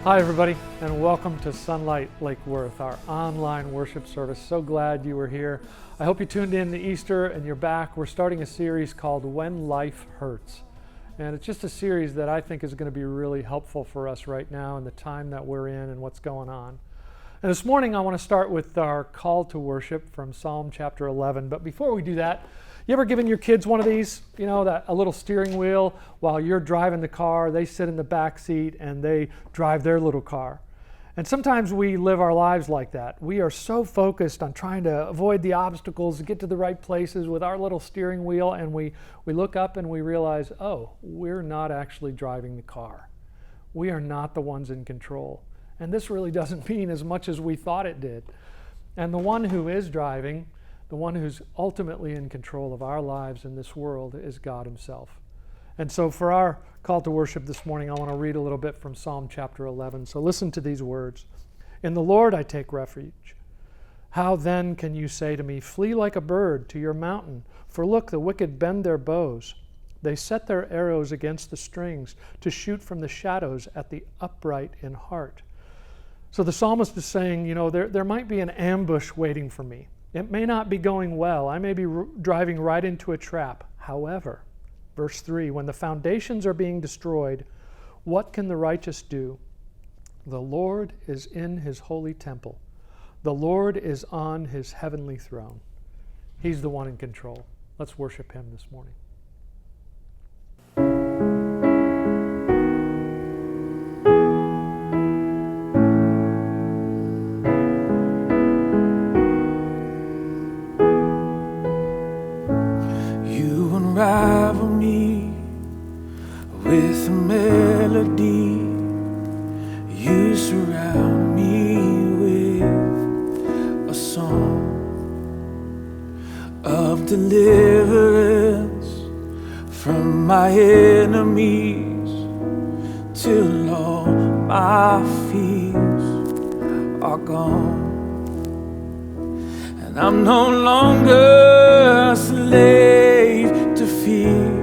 Hi everybody, and welcome to Sunlight Lake Worth, our online worship service. So glad you were here. I hope you tuned in to Easter and you're back. We're starting a series called When Life Hurts. And it's just a series that I think is going to be really helpful for us right now in the time that we're in and what's going on. And this morning I want to start with our call to worship from Psalm chapter 11. But before we do that, you ever given your kids one of these, a little steering wheel while you're driving the car, they sit in the back seat and they drive their little car. And sometimes we live our lives like that. We are so focused on trying to avoid the obstacles, get to the right places with our little steering wheel, and we look up and we realize, we're not actually driving the car. We are not the ones in control. And this really doesn't mean as much as we thought it did. And the one who is driving, the one who's ultimately in control of our lives in this world, is God himself. And so for our call to worship this morning, I want to read a little bit from Psalm chapter 11. So listen to these words. In the Lord I take refuge. How then can you say to me, flee like a bird to your mountain? For look, the wicked bend their bows. They set their arrows against the strings to shoot from the shadows at the upright in heart. So the psalmist is saying, there might be an ambush waiting for me. It may not be going well. I may be driving right into a trap. However, verse 3, when the foundations are being destroyed, what can the righteous do? The Lord is in his holy temple. The Lord is on his heavenly throne. He's the one in control. Let's worship him this morning. Unravel me with a melody. You surround me with a song of deliverance from my enemies, till all my fears are gone. And I'm no longer a slave to fear.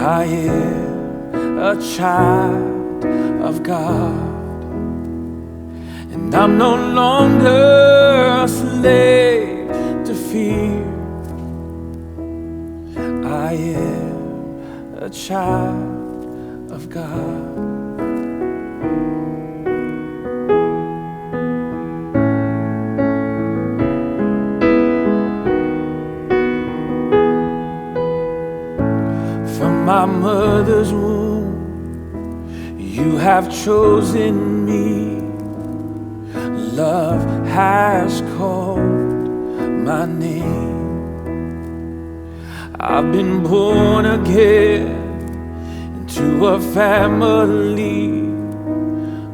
I am a child of God, and I'm no longer a slave to fear. I am a child of God. My mother's womb, you have chosen me. Love has called my name. I've been born again into a family.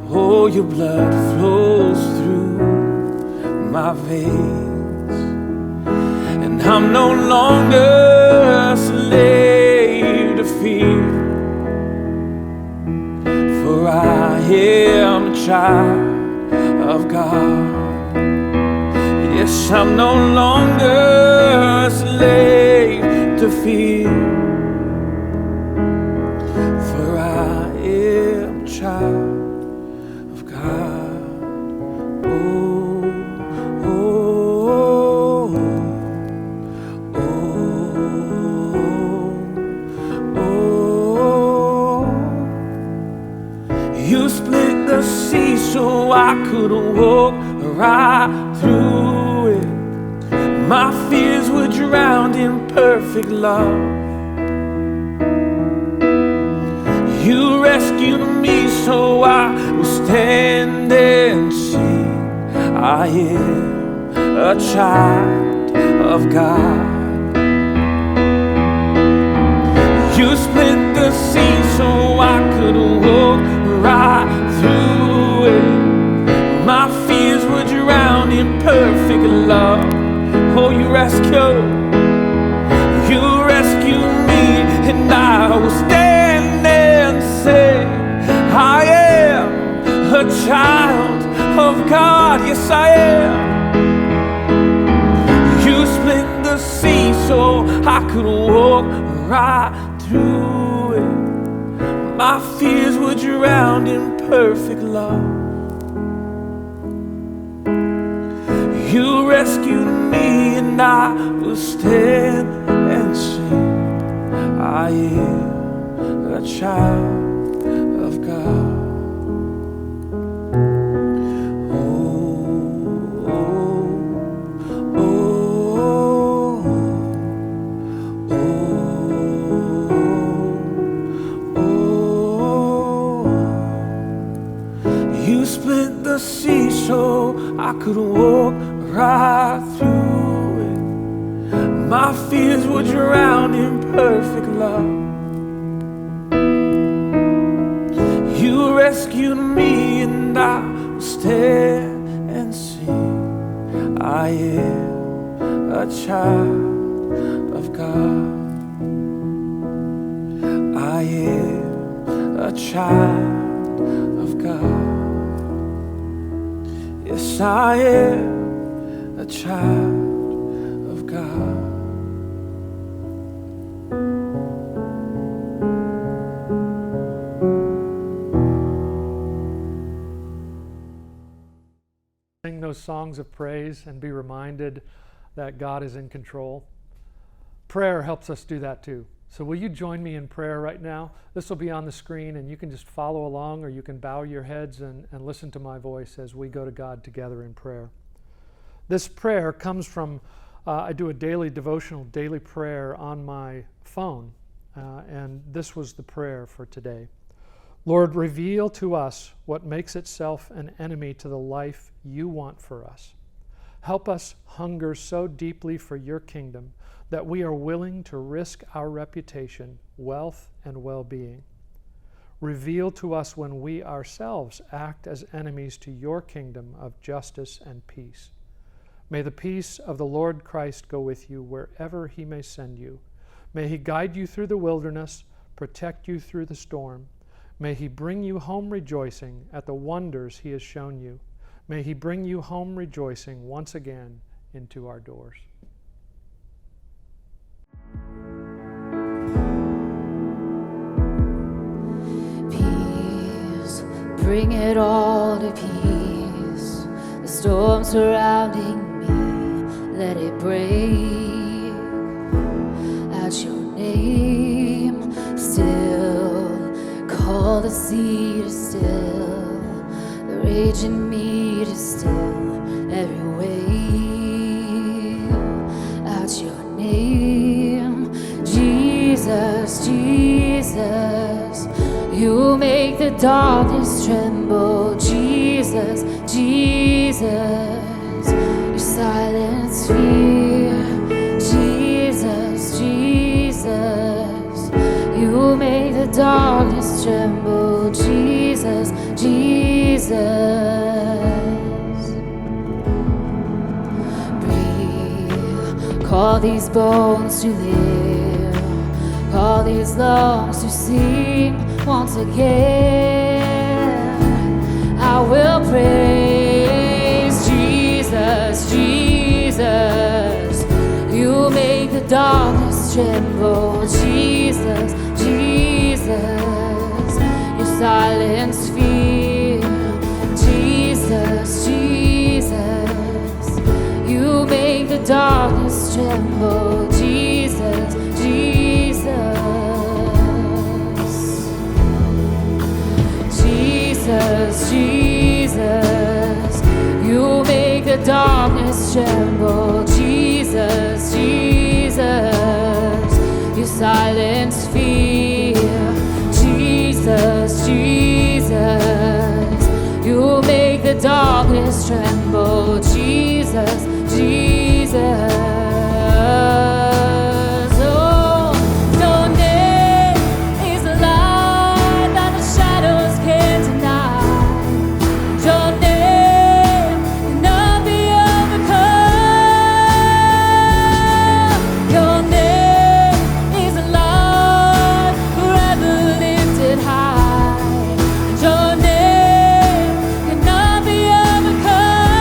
Oh, your blood flows through my veins, and I'm no longer a slave to fear, for I am a child of God. Yes, I'm no longer a slave to fear, for I am a child of God. Oh, oh, oh, oh, oh. You split the sea so I could walk right through it. My fears were drowned in perfect love. You rescued me so I will stand and sing. I am a child of God. You split the sea so I could walk right through it. My fears were drowned in perfect love. Oh, you rescued me, and I will stand and say, I am a child of God. Yes, I am. You split the sea so I could walk right through it. My fears were drowned in perfect love. You rescued me, and I will stand and sing. I am a child of God. You split the sea so I could walk right through it. My fears were drowned in perfect love. You rescued me, and I will stand and sing. I am a child of God. I am a child of God. Yes, I am a child of God. Sing those songs of praise and be reminded that God is in control. Prayer helps us do that too. So will you join me in prayer right now? This will be on the screen, and you can just follow along, or you can bow your heads and listen to my voice as we go to God together in prayer. This prayer comes from, I do a daily devotional, daily prayer on my phone, and this was the prayer for today. Lord, reveal to us what makes itself an enemy to the life you want for us. Help us hunger so deeply for your kingdom that we are willing to risk our reputation, wealth, and well-being. Reveal to us when we ourselves act as enemies to your kingdom of justice and peace. May the peace of the Lord Christ go with you wherever he may send you. May he guide you through the wilderness, protect you through the storm. May he bring you home rejoicing at the wonders he has shown you. May he bring you home rejoicing once again into our doors. Peace, bring it all to peace. The storm surrounding me, let it break. At your name, still, call the sea to still, the rage in me to still, every wave. At your name, Jesus, Jesus, you make the darkness tremble. Jesus, Jesus, you silence fear. Jesus, Jesus, you make the darkness tremble. Jesus, Jesus. Breathe, call these bones to live, call these lungs to sing once again. I will praise Jesus, Jesus, you make the darkness tremble. Jesus, Jesus, you silence fear. Jesus, Jesus, you make the darkness tremble. Jesus, Jesus, Jesus, Jesus, you make the darkness tremble. Jesus, Jesus, you silence fear. Jesus, Jesus, you make the darkness tremble. Jesus, Jesus. Oh, your name is a light that the shadows can't deny. Your name cannot be overcome. Your name is a light forever lifted high. Your name cannot be overcome.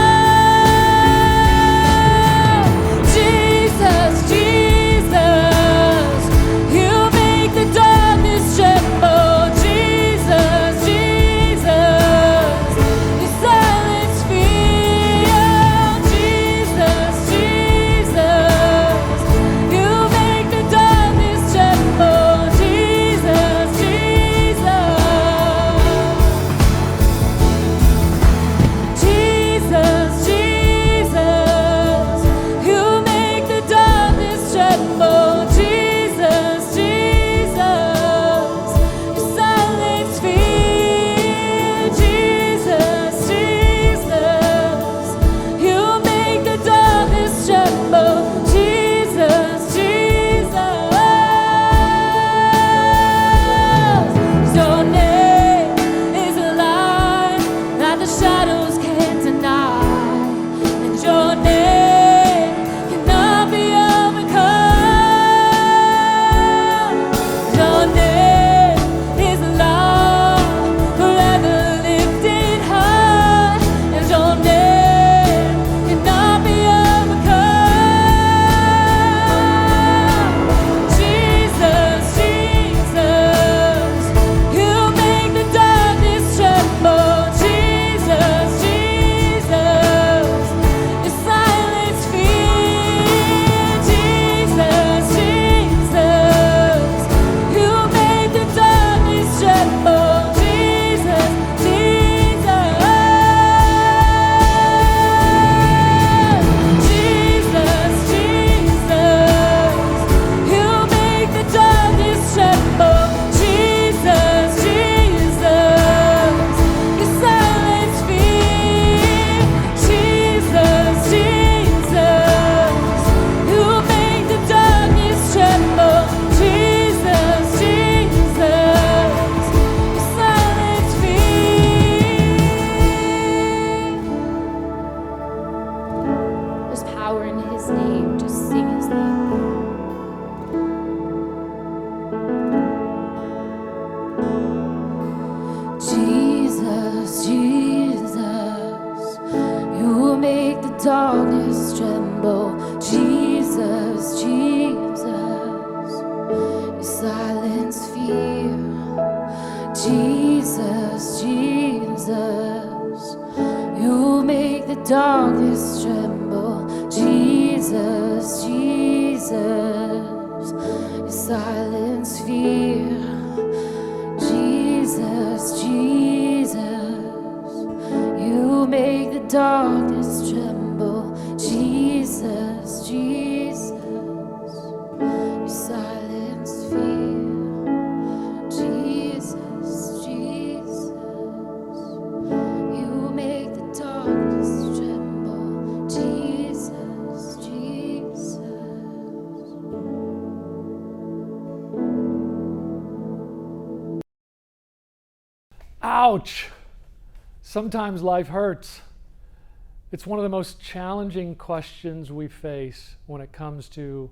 fear. Jesus, Jesus, you make the darkness tremble. Jesus, Jesus, you silence fear. Jesus, Jesus, you make the darkness tremble. Jesus, Jesus, you silence fear. Jesus, Jesus, you make the darkness tremble. Jesus, Jesus. Ouch! Sometimes life hurts. It's one of the most challenging questions we face when it comes to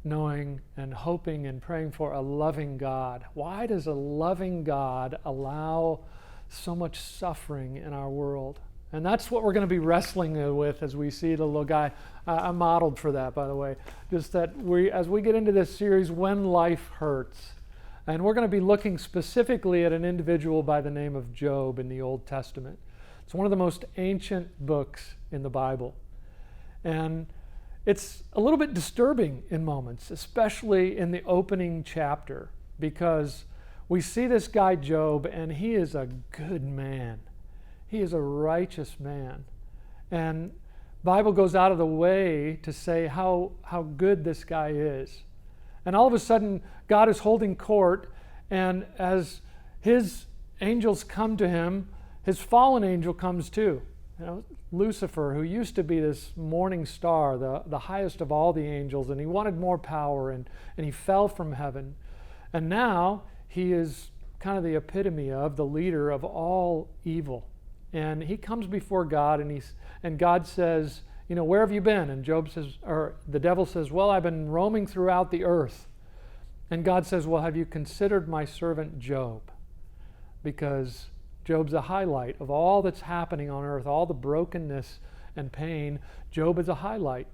knowing and hoping and praying for a loving God. Why does a loving God allow so much suffering in our world? And that's what we're going to be wrestling with as we see the little guy. I modeled for that, by the way. Just that as we get into this series, When Life Hurts, and we're going to be looking specifically at an individual by the name of Job in the Old Testament. It's one of the most ancient books in the Bible. And it's a little bit disturbing in moments, especially in the opening chapter, because we see this guy Job, and he is a good man. He is a righteous man. And the Bible goes out of the way to say how good this guy is. And all of a sudden, God is holding court, and as his angels come to him, his fallen angel comes too. Lucifer, who used to be this morning star, the highest of all the angels, and he wanted more power, and he fell from heaven. And now he is kind of the epitome of the leader of all evil. And he comes before God, and God says, where have you been? And Job says, or the devil says, well, I've been roaming throughout the earth. And God says, well, have you considered my servant Job? Because Job's a highlight of all that's happening on earth, all the brokenness and pain. Job is a highlight.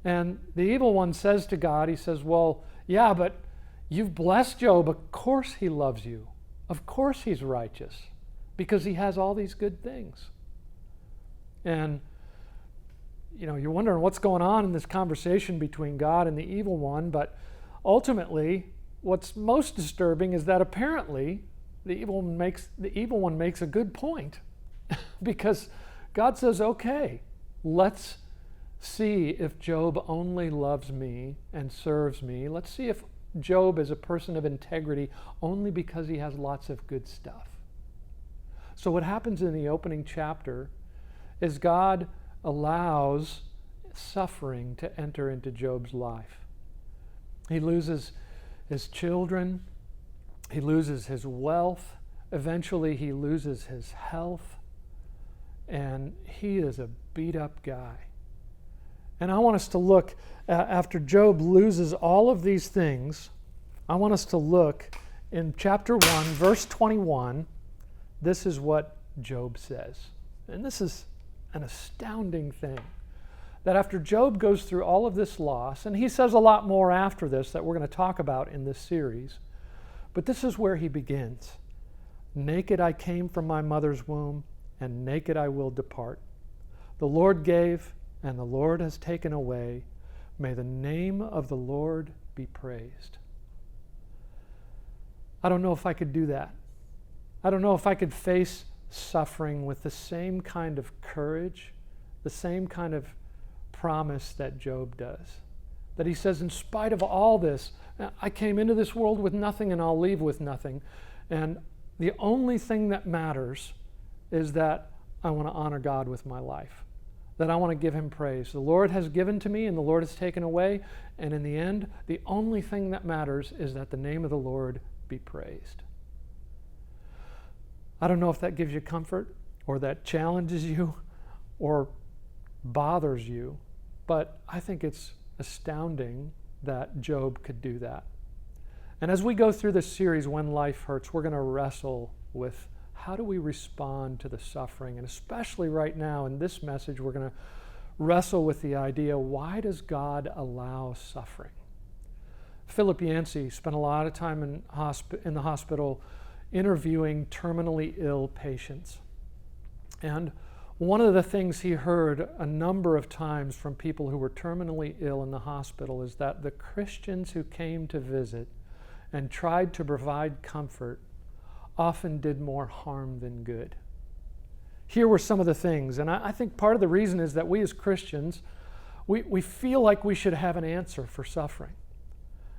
And the evil one says to God, he says, well, yeah, but you've blessed Job. Of course he loves you. Of course he's righteous, because he has all these good things. And you're wondering what's going on in this conversation between God and the evil one, but ultimately, what's most disturbing is that apparently the evil one makes a good point, because God says, okay, let's see if Job only loves me and serves me. Let's see if Job is a person of integrity only because he has lots of good stuff. So what happens in the opening chapter is God allows suffering to enter into Job's life. He loses his children. He loses his wealth. Eventually, he loses his health. And he is a beat-up guy. And I want us to look, after Job loses all of these things, I want us to look in chapter 1, verse 21. This is what Job says. And this is an astounding thing. That after Job goes through all of this loss, and he says a lot more after this that we're going to talk about in this series, but this is where he begins. Naked I came from my mother's womb, and naked I will depart. The Lord gave, and the Lord has taken away. May the name of the Lord be praised. I don't know if I could do that. I don't know if I could face suffering with the same kind of courage, the same kind of promise that Job does. That he says, in spite of all this, I came into this world with nothing and I'll leave with nothing. And the only thing that matters is that I want to honor God with my life. That I want to give him praise. The Lord has given to me and the Lord has taken away. And in the end, the only thing that matters is that the name of the Lord be praised. I don't know if that gives you comfort or that challenges you or bothers you, but I think it's astounding that Job could do that. And as we go through this series, When Life Hurts, we're going to wrestle with how do we respond to the suffering? And especially right now in this message, we're going to wrestle with the idea, why does God allow suffering? Philip Yancey spent a lot of time in the hospital interviewing terminally ill patients. And one of the things he heard a number of times from people who were terminally ill in the hospital is that the Christians who came to visit and tried to provide comfort often did more harm than good. Here were some of the things, and I think part of the reason is that we as Christians, we feel like we should have an answer for suffering.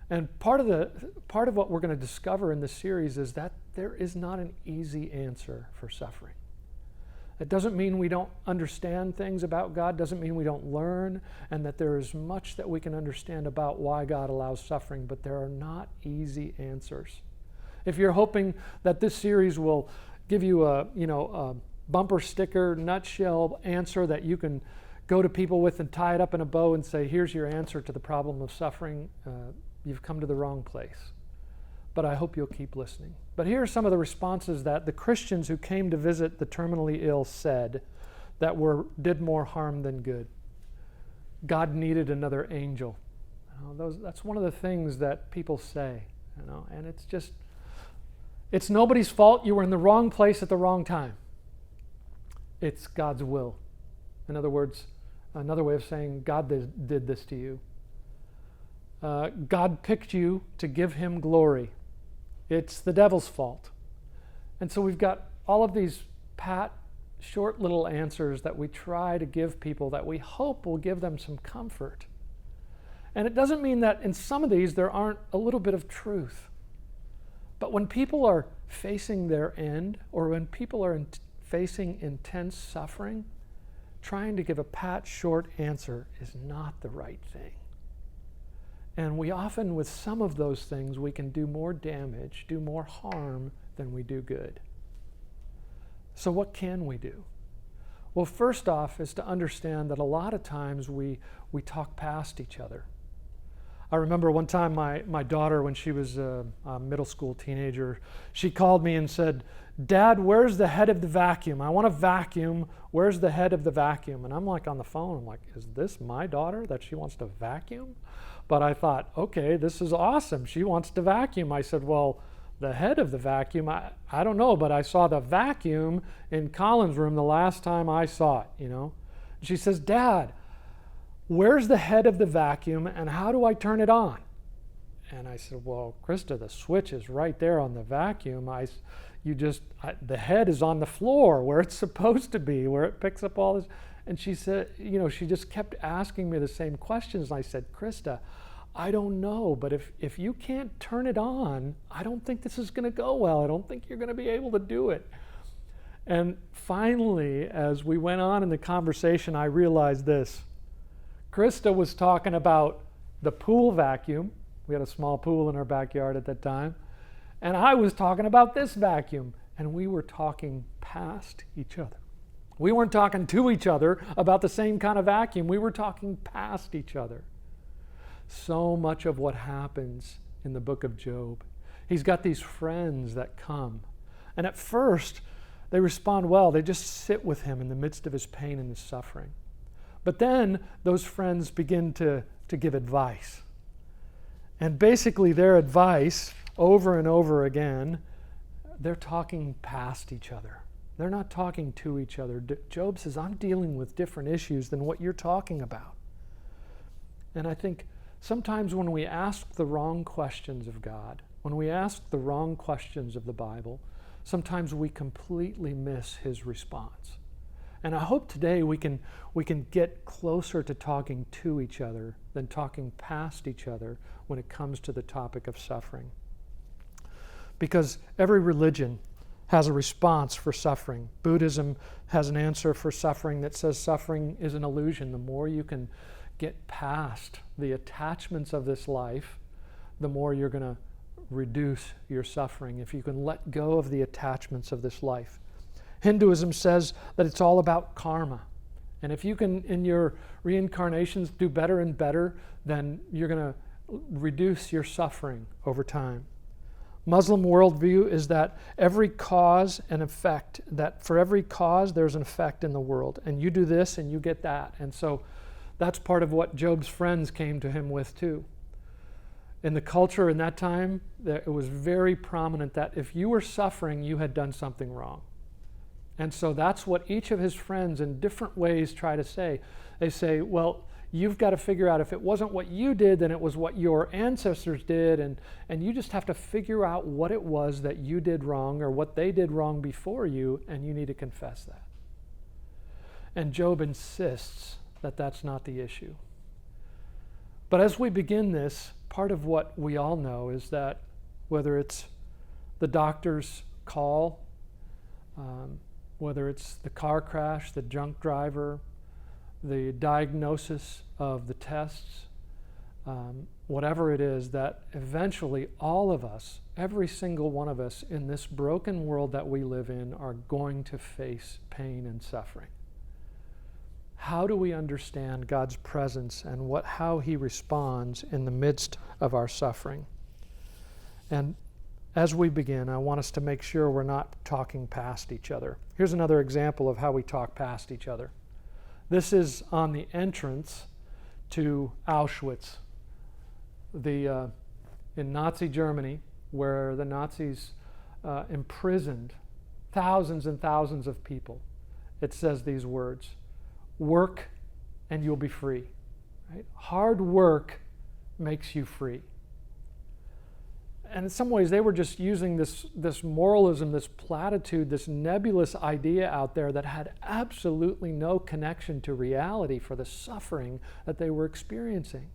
And part of what we're going to discover in this series is that there is not an easy answer for suffering. It doesn't mean we don't understand things about God, doesn't mean we don't learn, and that there is much that we can understand about why God allows suffering, but there are not easy answers. If you're hoping that this series will give you a bumper sticker, nutshell answer that you can go to people with and tie it up in a bow and say, here's your answer to the problem of suffering, you've come to the wrong place. But I hope you'll keep listening. But here are some of the responses that the Christians who came to visit the terminally ill said that did more harm than good. God needed another angel. That's one of the things that people say, and it's nobody's fault. You were in the wrong place at the wrong time. It's God's will. In other words, another way of saying God did this to you. God picked you to give him glory. It's the devil's fault. And so we've got all of these pat, short little answers that we try to give people that we hope will give them some comfort. And it doesn't mean that in some of these there aren't a little bit of truth. But when people are facing their end, or when people are facing intense suffering, trying to give a pat, short answer is not the right thing. And we often, with some of those things, we can do more damage, do more harm than we do good. So what can we do? Well, first off is to understand that a lot of times we talk past each other. I remember one time my daughter, when she was a middle school teenager, she called me and said, Dad, where's the head of the vacuum? I want a vacuum. Where's the head of the vacuum? And I'm like on the phone, I'm like, is this my daughter that she wants to vacuum? But I thought, okay, this is awesome. She wants to vacuum. I said, well, the head of the vacuum, I don't know, but I saw the vacuum in Colin's room the last time I saw it, She says, Dad, where's the head of the vacuum and how do I turn it on? And I said, well, Krista, the switch is right there on the vacuum. The head is on the floor where it's supposed to be, where it picks up all this. And she said, she just kept asking me the same questions. And I said, Krista, I don't know, but if you can't turn it on, I don't think this is going to go well. I don't think you're going to be able to do it. And finally, as we went on in the conversation, I realized this. Krista was talking about the pool vacuum. We had a small pool in our backyard at that time. And I was talking about this vacuum. And we were talking past each other. We weren't talking to each other about the same kind of vacuum. We were talking past each other. So much of what happens in the book of Job. He's got these friends that come. And at first, they respond well. They just sit with him in the midst of his pain and his suffering. But then those friends begin to give advice. And basically their advice, over and over again, they're talking past each other. They're not talking to each other. Job says, I'm dealing with different issues than what you're talking about. And I think sometimes when we ask the wrong questions of God, when we ask the wrong questions of the Bible, sometimes we completely miss his response. And I hope today we can get closer to talking to each other than talking past each other when it comes to the topic of suffering. Because every religion has a response for suffering. Buddhism has an answer for suffering that says suffering is an illusion. The more you can get past the attachments of this life, the more you're going to reduce your suffering if you can let go of the attachments of this life. Hinduism says that it's all about karma. And if you can, in your reincarnations, do better and better, then you're going to reduce your suffering over time. Muslim worldview is that every cause and effect, that for every cause there's an effect in the world. And you do this and you get that. And so that's part of what Job's friends came to him with too. In the culture in that time, it was very prominent that if you were suffering, you had done something wrong. And so that's what each of his friends in different ways try to say. They say, well, you've got to figure out if it wasn't what you did, then it was what your ancestors did, and you just have to figure out what it was that you did wrong or what they did wrong before you, and you need to confess that. And Job insists that that's not the issue. But as we begin this, part of what we all know is that whether it's the doctor's call, whether it's the car crash, the drunk driver, the diagnosis of the tests, whatever it is, that eventually all of us, every single one of us in this broken world that we live in, are going to face pain and suffering. How do we understand God's presence and how he responds in the midst of our suffering? And as we begin, I want us to make sure we're not talking past each other. Here's another example of how we talk past each other. This is on the entrance to Auschwitz, in Nazi Germany, where the Nazis imprisoned thousands and thousands of people. It says these words: work and you'll be free. Right? Hard work makes you free. And in some ways, they were just using this moralism, this platitude, this nebulous idea out there that had absolutely no connection to reality for the suffering that they were experiencing.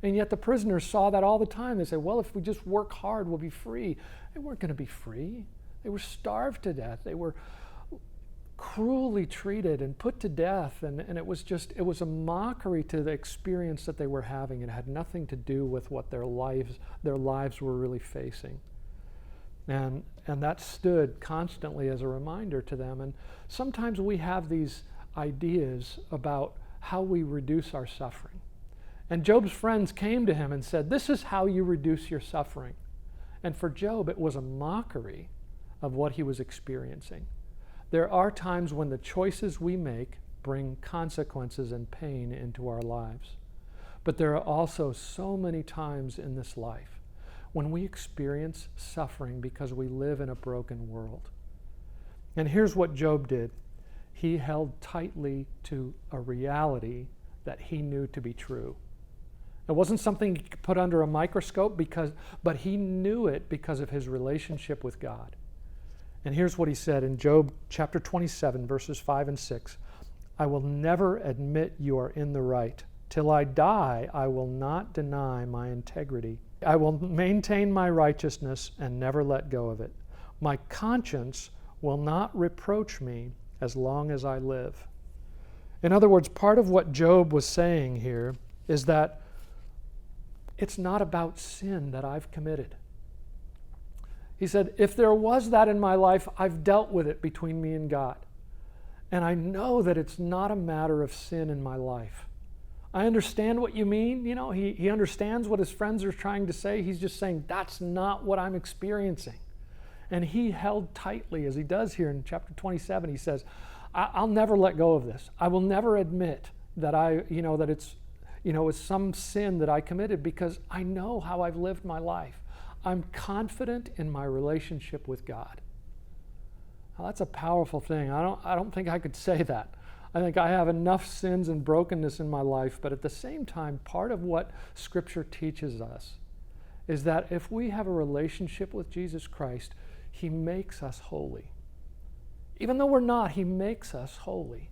And yet the prisoners saw that all the time. They said, well, if we just work hard, we'll be free. They weren't going to be free. They were starved to death. They were cruelly treated and put to death, and it was a mockery to the experience that they were having. It had nothing to do with what their lives were really facing. And that stood constantly as a reminder to them. And sometimes we have these ideas about how we reduce our suffering. And Job's friends came to him and said, this is how you reduce your suffering. And for Job, it was a mockery of what he was experiencing. There are times when the choices we make bring consequences and pain into our lives. But there are also so many times in this life when we experience suffering because we live in a broken world. And here's what Job did. He held tightly to a reality that he knew to be true. It wasn't something he could put under a microscope, but he knew it because of his relationship with God. And here's what he said in Job chapter 27, verses 5 and 6. I will never admit you are in the right. Till I die, I will not deny my integrity. I will maintain my righteousness and never let go of it. My conscience will not reproach me as long as I live. In other words, part of what Job was saying here is that it's not about sin that I've committed. He said, if there was that in my life, I've dealt with it between me and God. And I know that it's not a matter of sin in my life. I understand what you mean. You know, he understands what his friends are trying to say. He's just saying, that's not what I'm experiencing. And he held tightly, as he does here in chapter 27. He says, I'll never let go of this. I will never admit that it's some sin that I committed, because I know how I've lived my life. I'm confident in my relationship with God. Now, that's a powerful thing. I don't think I could say that. I think I have enough sins and brokenness in my life, but at the same time, part of what Scripture teaches us is that if we have a relationship with Jesus Christ, He makes us holy. Even though we're not, He makes us holy.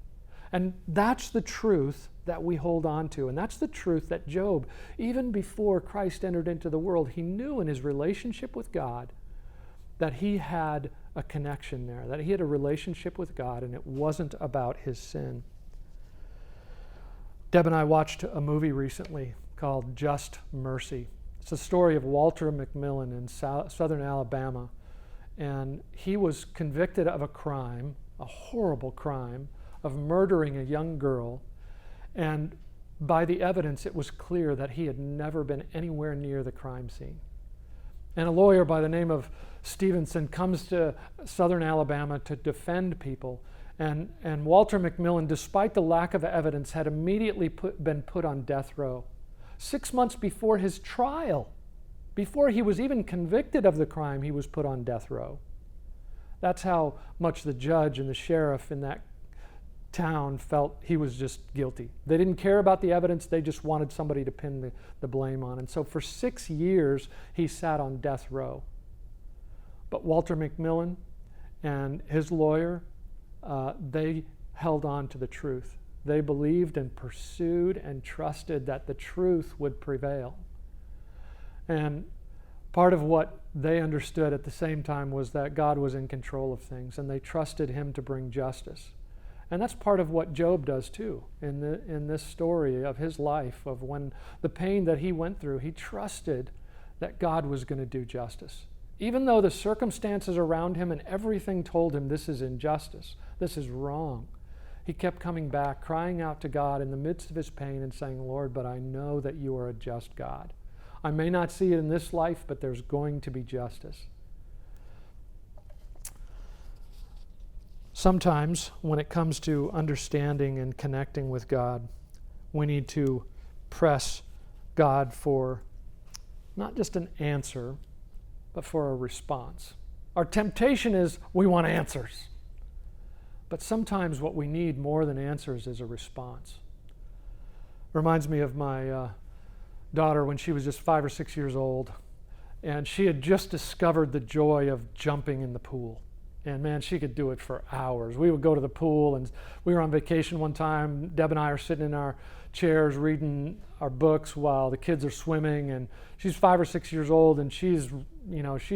And that's the truth that we hold on to. And that's the truth that Job, even before Christ entered into the world, he knew in his relationship with God that he had a connection there, that he had a relationship with God, and it wasn't about his sin. Deb and I watched a movie recently called Just Mercy. It's the story of Walter McMillan in southern Alabama. And he was convicted of a crime, a horrible crime, of murdering a young girl. And by the evidence, it was clear that he had never been anywhere near the crime scene. And a lawyer by the name of Stevenson comes to southern Alabama to defend people. And Walter McMillan, despite the lack of evidence, had immediately been put on death row. 6 months before his trial, Before he was even convicted of the crime, he was put on death row. That's how much the judge and the sheriff in that town felt he was just guilty. They didn't care about the evidence, they just wanted somebody to pin the blame on. And so for 6 years, he sat on death row. But Walter McMillan and his lawyer, they held on to the truth. They believed and pursued and trusted that the truth would prevail. And part of what they understood at the same time was that God was in control of things, and they trusted him to bring justice. And that's part of what Job does too in this story of his life, of when the pain that he went through, he trusted that God was going to do justice. Even though the circumstances around him and everything told him this is injustice, this is wrong, he kept coming back, crying out to God in the midst of his pain and saying, Lord, but I know that you are a just God. I may not see it in this life, but there's going to be justice. Sometimes when it comes to understanding and connecting with God, we need to press God for not just an answer, but for a response. Our temptation is we want answers. But sometimes what we need more than answers is a response. Reminds me of my daughter when she was just 5 or 6 years old, and she had just discovered the joy of jumping in the pool. And man, she could do it for hours. We would go to the pool, and we were on vacation one time. Deb and I are sitting in our chairs reading our books while the kids are swimming, and she's 5 or 6 years old, and she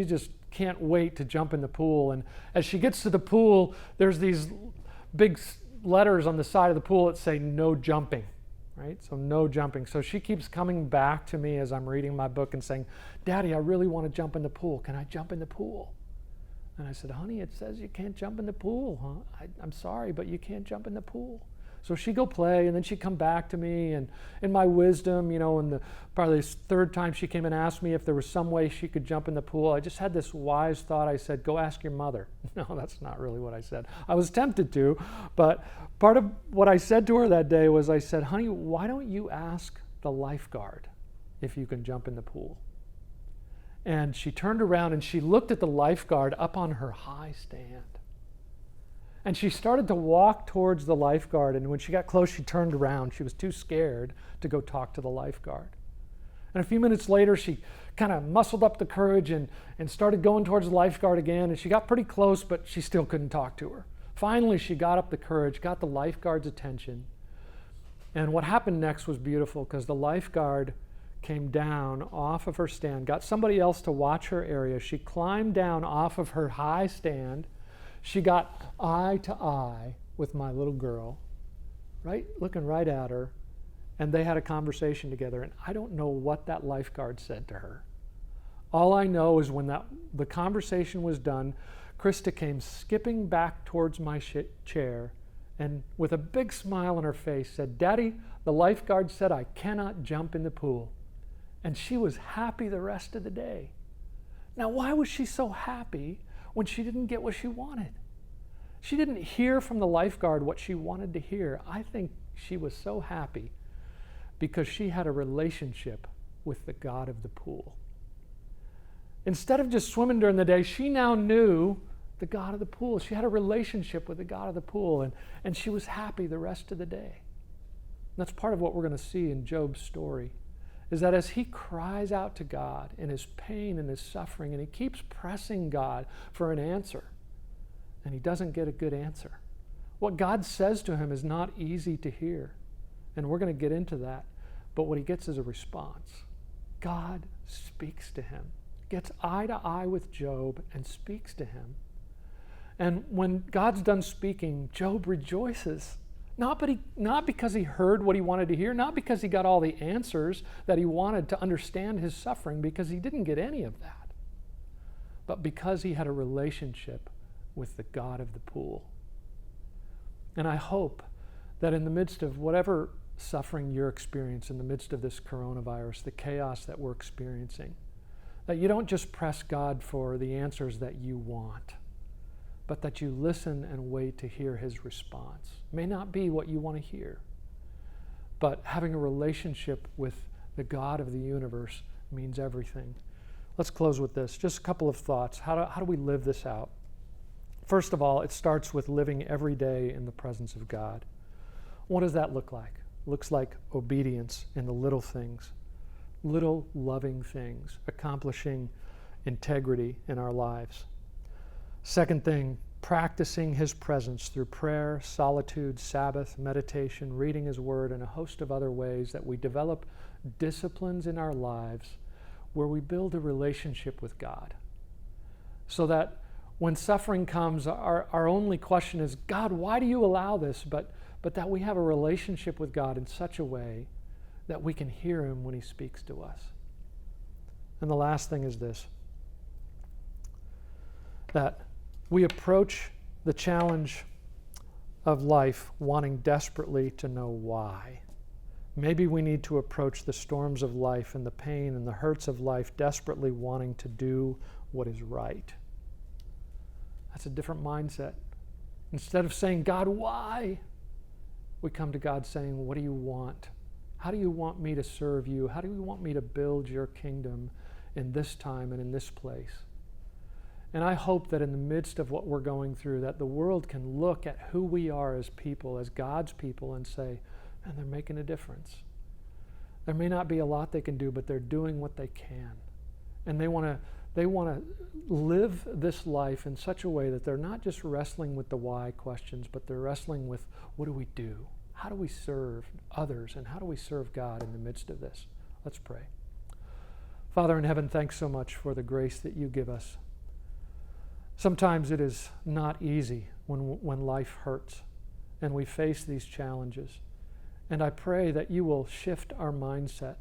just can't wait to jump in the pool. And as she gets to the pool, there's these big letters on the side of the pool that say no jumping, right? So no jumping. So she keeps coming back to me as I'm reading my book and saying, Daddy, I really want to jump in the pool. Can I jump in the pool? And I said, honey, it says you can't jump in the pool, huh? I'm sorry, but you can't jump in the pool. So she'd go play, and then she'd come back to me, and in my wisdom, and probably the third time she came and asked me if there was some way she could jump in the pool, I just had this wise thought. I said, go ask your mother. No, that's not really what I said. I was tempted to, but part of what I said to her that day was I said, honey, why don't you ask the lifeguard if you can jump in the pool? And she turned around and she looked at the lifeguard up on her high stand. And she started to walk towards the lifeguard, and when she got close, she turned around. She was too scared to go talk to the lifeguard. And a few minutes later, she kind of muscled up the courage and started going towards the lifeguard again, and she got pretty close, but she still couldn't talk to her. Finally, she got up the courage, got the lifeguard's attention. And what happened next was beautiful, because the lifeguard came down off of her stand, got somebody else to watch her area. She climbed down off of her high stand. She got eye to eye with my little girl, right, looking right at her, and they had a conversation together. And I don't know what that lifeguard said to her. All I know is when the conversation was done, Krista came skipping back towards my chair, and with a big smile on her face said, Daddy, the lifeguard said I cannot jump in the pool. And she was happy the rest of the day. Now, why was she so happy when she didn't get what she wanted? She didn't hear from the lifeguard what she wanted to hear. I think she was so happy because she had a relationship with the God of the pool. Instead of just swimming during the day, she now knew the God of the pool. She had a relationship with the God of the pool, and she was happy the rest of the day. And that's part of what we're going to see in Job's story, is that as he cries out to God in his pain and his suffering, and he keeps pressing God for an answer, and he doesn't get a good answer. What God says to him is not easy to hear, and we're going to get into that, but what he gets is a response. God speaks to him, gets eye to eye with Job and speaks to him. And when God's done speaking, Job rejoices. Not because he heard what he wanted to hear, not because he got all the answers that he wanted to understand his suffering, because he didn't get any of that, but because he had a relationship with the God of the pool. And I hope that in the midst of whatever suffering you're experiencing, in the midst of this coronavirus, the chaos that we're experiencing, that you don't just press God for the answers that you want, but that you listen and wait to hear his response. It may not be what you want to hear, but having a relationship with the God of the universe means everything. let's close with this. Just a couple of thoughts. How do we live this out? First of all, it starts with living every day in the presence of God. What does that look like? It looks like obedience in the little things, little loving things, accomplishing integrity in our lives. Second thing, practicing His presence through prayer, solitude, Sabbath, meditation, reading His Word, and a host of other ways that we develop disciplines in our lives where we build a relationship with God. So that when suffering comes, our only question is, God, why do you allow this? But that we have a relationship with God in such a way that we can hear Him when He speaks to us. And the last thing is this, that we approach the challenge of life wanting desperately to know why. Maybe we need to approach the storms of life and the pain and the hurts of life desperately wanting to do what is right. That's a different mindset. Instead of saying, God, why? We come to God saying, what do you want? How do you want me to serve you? How do you want me to build your kingdom in this time and in this place? And I hope that in the midst of what we're going through, that the world can look at who we are as people, as God's people, and say, man, they're making a difference. There may not be a lot they can do, but they're doing what they can. And they want to live this life in such a way that they're not just wrestling with the why questions, but they're wrestling with, what do we do? How do we serve others? And how do we serve God in the midst of this? Let's pray. Father in heaven, thanks so much for the grace that you give us. Sometimes it is not easy when life hurts and we face these challenges. And I pray that you will shift our mindset.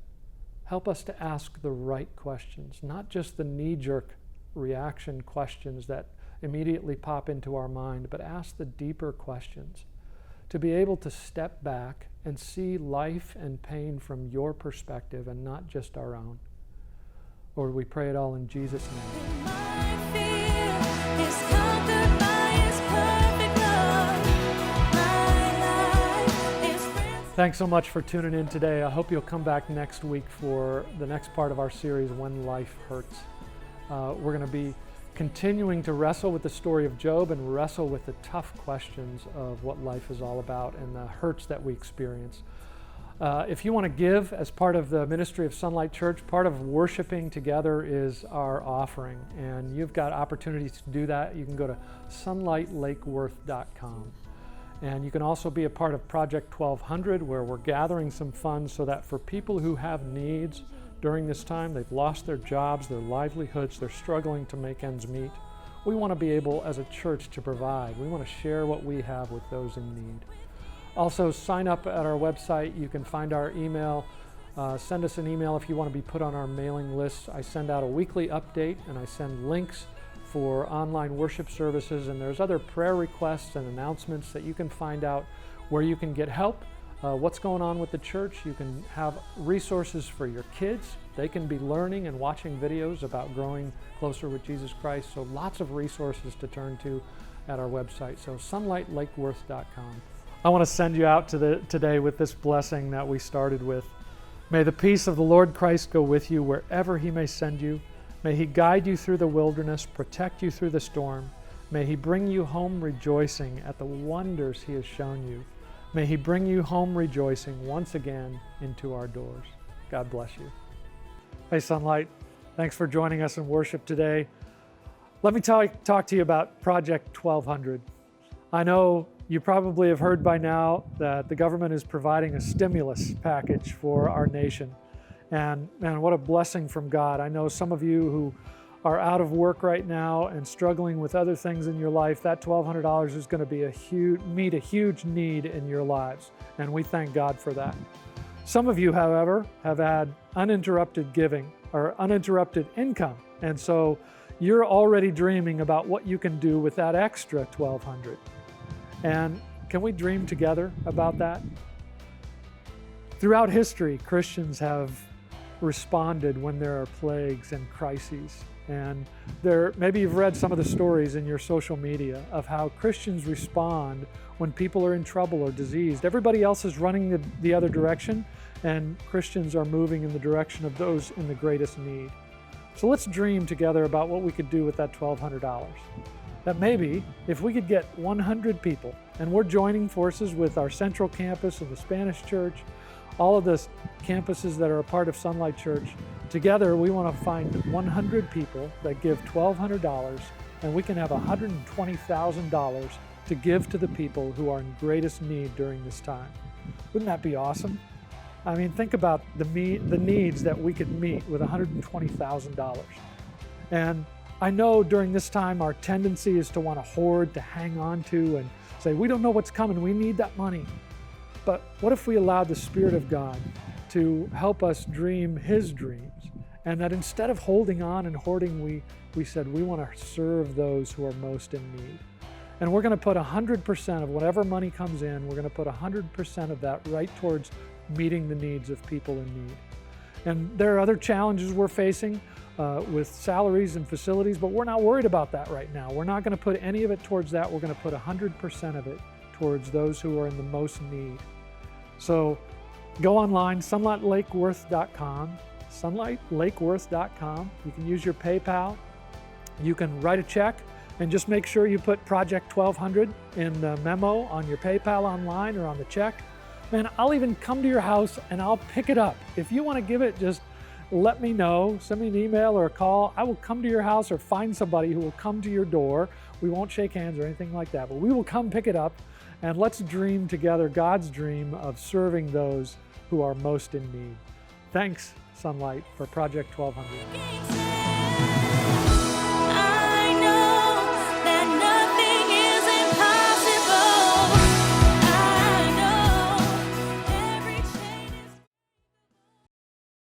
Help us to ask the right questions, not just the knee-jerk reaction questions that immediately pop into our mind, but ask the deeper questions. To be able to step back and see life and pain from your perspective and not just our own. Lord, we pray it all in Jesus' name. Thanks so much for tuning in today. I hope you'll come back next week for the next part of our series, When Life Hurts. We're going to be continuing to wrestle with the story of Job and wrestle with the tough questions of what life is all about and the hurts that we experience. If you want to give as part of the ministry of Sunlight Church, part of worshiping together is our offering. And you've got opportunities to do that. You can go to sunlightlakeworth.com. And you can also be a part of Project 1200, where we're gathering some funds so that for people who have needs during this time, they've lost their jobs, their livelihoods, they're struggling to make ends meet. We want to be able as a church to provide. We want to share what we have with those in need. Also, sign up at our website. You can find our email. Send us an email if you want to be put on our mailing list. I send out a weekly update and I send links for online worship services, and there's other prayer requests and announcements that you can find out where you can get help, what's going on with the church. You can have resources for your kids. They can be learning and watching videos about growing closer with Jesus Christ. So lots of resources to turn to at our website. So sunlightlakeworth.com. I want to send you out today with this blessing that we started with. May the peace of the Lord Christ go with you wherever He may send you. May He guide you through the wilderness, protect you through the storm. May He bring you home rejoicing at the wonders He has shown you. May He bring you home rejoicing once again into our doors. God bless you. Hey, Sunlight, thanks for joining us in worship today. Let me talk to you about Project 1200. I know you probably have heard by now that the government is providing a stimulus package for our nation. And man, what a blessing from God. I know some of you who are out of work right now and struggling with other things in your life, that $1,200 is going to be meet a huge need in your lives. And we thank God for that. Some of you, however, have had uninterrupted giving or uninterrupted income. And so you're already dreaming about what you can do with that extra $1,200. And can we dream together about that? Throughout history, Christians have responded when there are plagues and crises. And maybe you've read some of the stories in your social media of how Christians respond when people are in trouble or diseased. Everybody else is running the other direction, and Christians are moving in the direction of those in the greatest need. So let's dream together about what we could do with that $1,200. That maybe if we could get 100 people, and we're joining forces with our central campus and the Spanish church, all of the campuses that are a part of Sunlight Church, together we want to find 100 people that give $1,200, and we can have $120,000 to give to the people who are in greatest need during this time. Wouldn't that be awesome? I mean, think about the needs that we could meet with $120,000. And I know during this time our tendency is to want to hoard, to hang on to, and say, we don't know what's coming, we need that money. But what if we allowed the Spirit of God to help us dream His dreams, and that instead of holding on and hoarding, we said we want to serve those who are most in need. And we're going to put 100% of whatever money comes in, we're going to put 100% of that right towards meeting the needs of people in need. And there are other challenges we're facing with salaries and facilities, but we're not worried about that right now. We're not going to put any of it towards that. We're going to put 100% of it towards those who are in the most need. So go online, sunlightlakewworth.com, sunlightlakewworth.com. You can use your PayPal. You can write a check and just make sure you put Project 1200 in the memo on your PayPal online or on the check. Man, I'll even come to your house and I'll pick it up. If you want to give it, just let me know. Send me an email or a call. I will come to your house or find somebody who will come to your door. We won't shake hands or anything like that, but we will come pick it up, and let's dream together God's dream of serving those who are most in need. Thanks, Sunlight, for Project 1200.